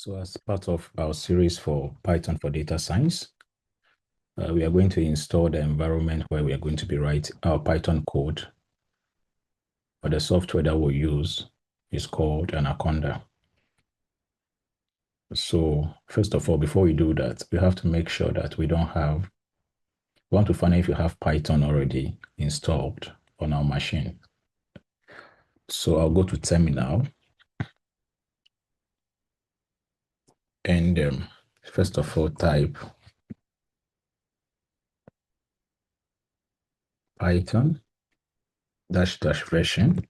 So as part of our series for Python for data science, we are going to install the environment where we are going to be writing our Python code. But the software that we'll use is called Anaconda. So first of all, before we do that, we have to make sure that we want to find out if you have Python already installed on our machine. So I'll go to terminal. And first of all, type Python -- version.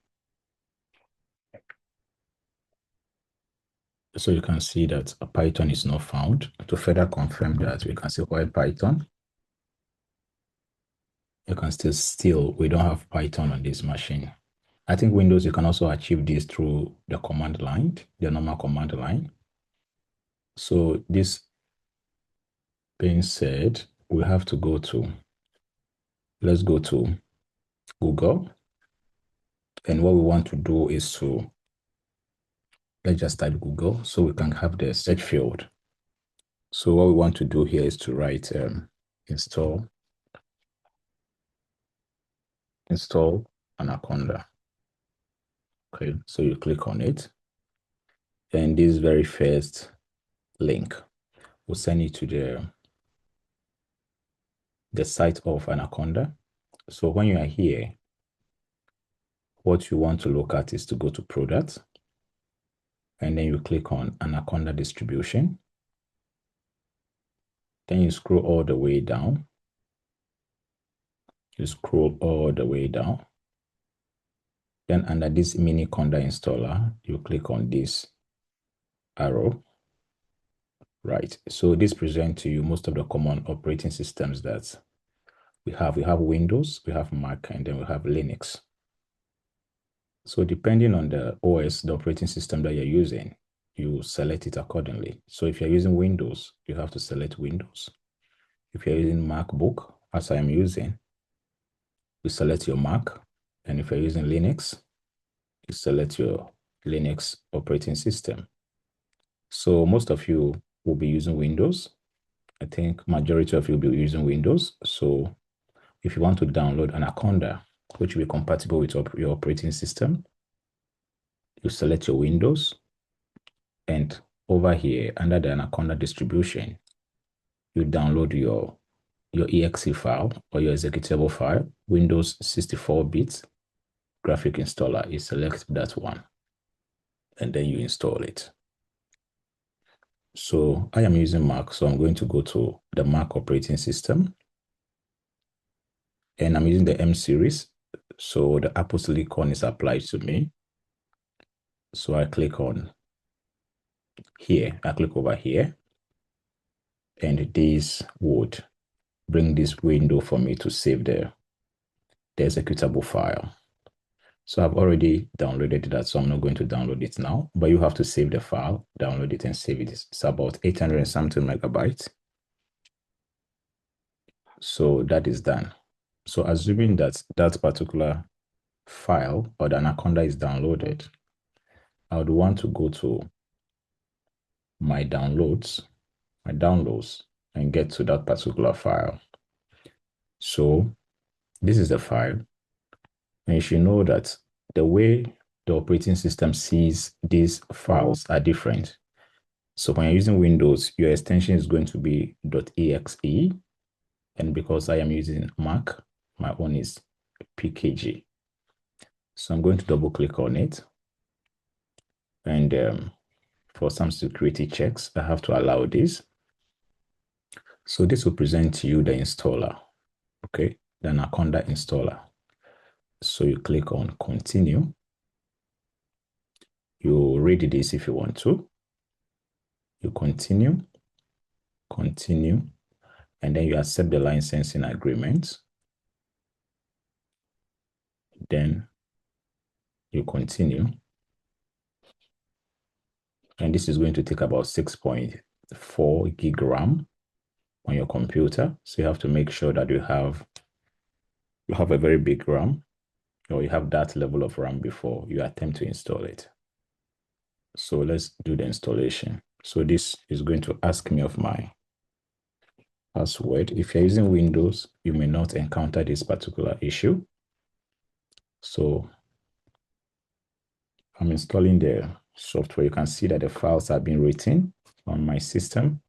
So you can see that Python is not found. To further confirm that, we can say why Python. You can still we don't have Python on this machine. I think Windows, you can also achieve this through the command line, the normal command line. So this being said, we have to let's go to Google. And what we want to do is let's just type Google so we can have the search field. So what we want to do here is to write install Anaconda. Okay, so you click on it. And this very first link will send you to the site of Anaconda. So when you are here, what you want to look at is to go to product, and then you click on Anaconda distribution. Then you scroll all the way down. You scroll all the way down. Then under this Miniconda installer, you click on this arrow. Right. So this presents to you most of the common operating systems that we have. We have Windows, we have Mac, and then we have Linux. So depending on the OS, the operating system that you're using, you select it accordingly. So if you're using Windows, you have to select Windows. If you're using MacBook, as I am using, you select your Mac. And if you're using Linux, you select your Linux operating system. So most of you will be using Windows. I think majority of you will be using Windows. So if you want to download Anaconda, which will be compatible with your operating system, you select your Windows, and over here under the Anaconda distribution, you download your exe file or your executable file, Windows 64-bit graphic installer. You select that one, and then you install it. So I am using Mac, so I'm going to go to the Mac operating system, and I'm using the M series. So the Apple Silicon is applied to me. So I click on here, I click over here, and this would bring this window for me to save the executable file. So I've already downloaded that, so I'm not going to download it now, but you have to save the file, download it and save it. It's about 800 and something megabytes. So that is done. So assuming that that particular file or the Anaconda is downloaded, I would want to go to my downloads, and get to that particular file. So this is the file. And you should know that the way the operating system sees these files are different. So when you're using Windows, your extension is going to be .exe. And because I am using Mac, my own is PKG. So I'm going to double click on it. And for some security checks, I have to allow this. So this will present to you the installer, okay? The Anaconda installer. So you click on continue. You read this if you want to. You continue, and then you accept the licensing agreement. Then you continue. And this is going to take about 6.4 gig RAM on your computer. So you have to make sure that you have a very big RAM, or you have that level of RAM before you attempt to install it. So let's do the installation. So this is going to ask me of my password. If you're using Windows, you may not encounter this particular issue. So I'm installing the software. You can see that the files have been written on my system.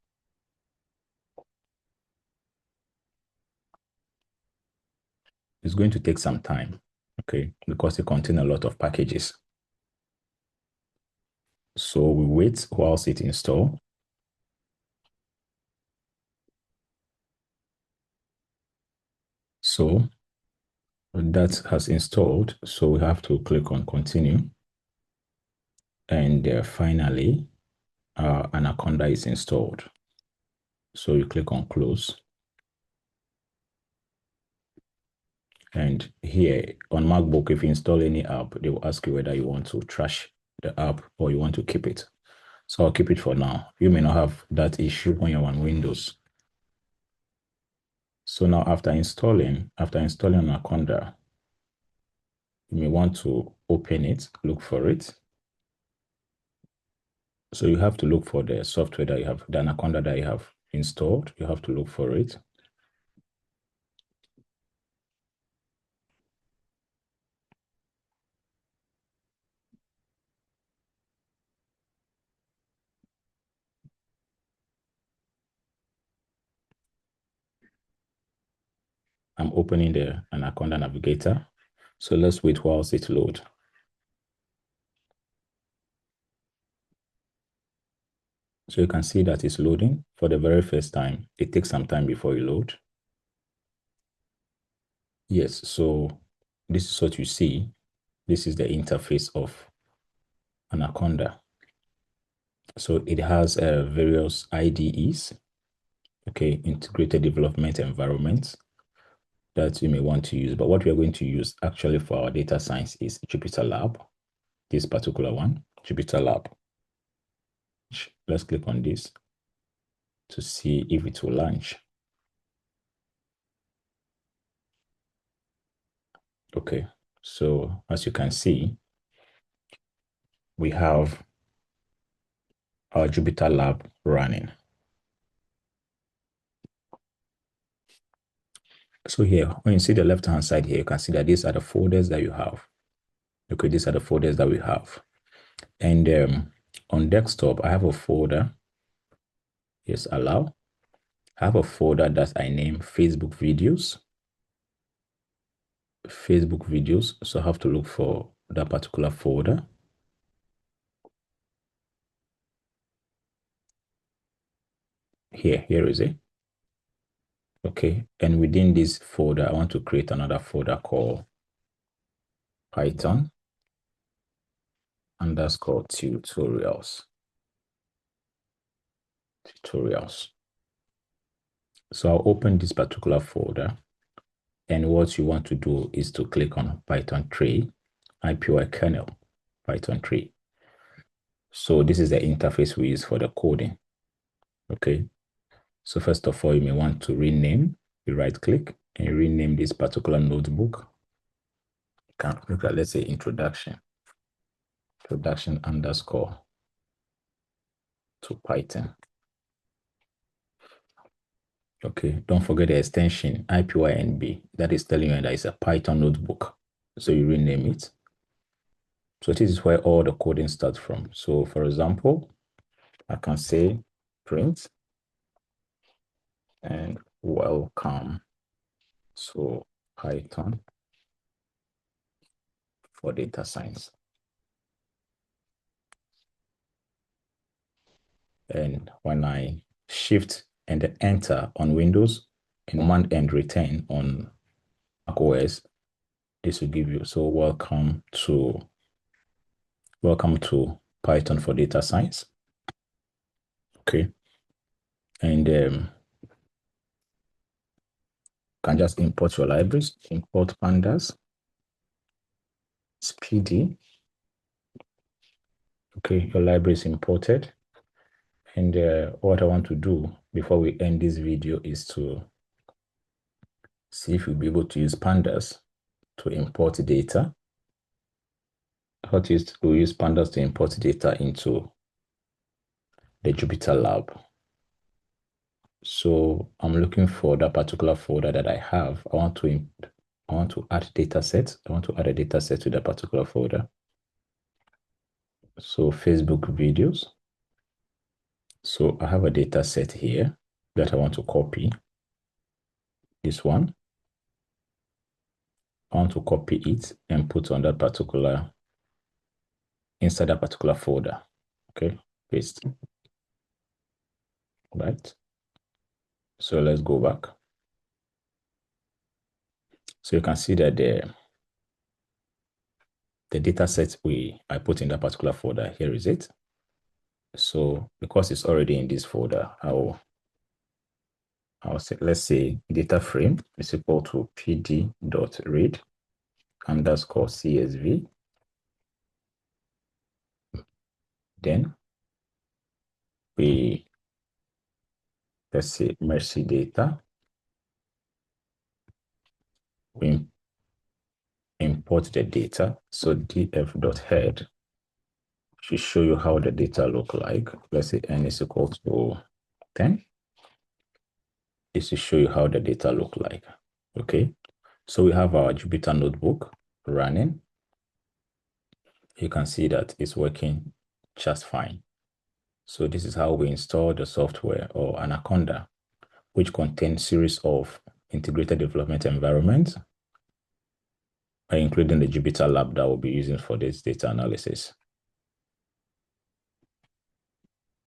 It's going to take some time, okay, because they contain a lot of packages. So we wait whilst it installs. So that has installed. So we have to click on continue. And finally, Anaconda is installed. So you click on close. And here on MacBook, if you install any app, they will ask you whether you want to trash the app or you want to keep it. So I'll keep it for now. You may not have that issue when you're on Windows. So now after installing Anaconda, you may want to open it, look for it. So you have to look for the software that you have, the Anaconda that you have installed. You have to look for it. I'm opening the Anaconda Navigator. So let's wait whilst it loads. So you can see that it's loading for the very first time. It takes some time before you load. Yes, so this is what you see. This is the interface of Anaconda. So it has various IDEs, okay, integrated development environments that you may want to use. But what we are going to use actually for our data science is Jupyter Lab, this particular one, Jupyter Lab. Let's click on this to see if it will launch. Okay, so as you can see, we have our Jupyter Lab running. So here, when you see the left-hand side here, you can see that these are the folders that you have. Okay, these are the folders that we have. And on desktop, I have a folder. Yes, allow. I have a folder that I name Facebook videos. Facebook videos. So I have to look for that particular folder. Here is it. Okay, and within this folder, I want to create another folder called Python _ tutorials. So I'll open this particular folder, and what you want to do is to click on Python 3, IPY kernel, Python 3. So this is the interface we use for the coding. Okay. So first of all, you may want to rename. You right click and rename this particular notebook. You can look at, let's say, introduction _ to Python. Okay, don't forget the extension IPYNB. That is telling you that it's a Python notebook. So you rename it. So this is where all the coding starts from. So for example, I can say print and welcome to Python for data science. And when I shift and enter on Windows and command and return on macOS, this will give you, so welcome to Python for data science. Okay. And can just import your libraries, import pandas, speedy. Okay, your library is imported. And what I want to do before we end this video is to see if we'll be able to use pandas to import data. We use pandas to import data into the Jupyter Lab. So I'm looking for that particular folder that I have. I want to add data sets. I want to add a data set to that particular folder. So Facebook videos. So I have a data set here that I want to copy. This one. I want to copy it and put on that particular, inside that particular folder. Okay, paste. Right. So let's go back. So you can see that the data set I put in that particular folder, here is it. So because it's already in this folder, I'll say, let's say data frame is equal to pd.read underscore CSV. Then let's say mercy data. We import the data. So df.head should show you how the data look like. Let's say n is equal to 10. This will show you how the data look like. Okay. So we have our Jupyter notebook running. You can see that it's working just fine. So this is how we install the software, or Anaconda, which contains series of integrated development environments, including the Jupyter Lab that we'll be using for this data analysis.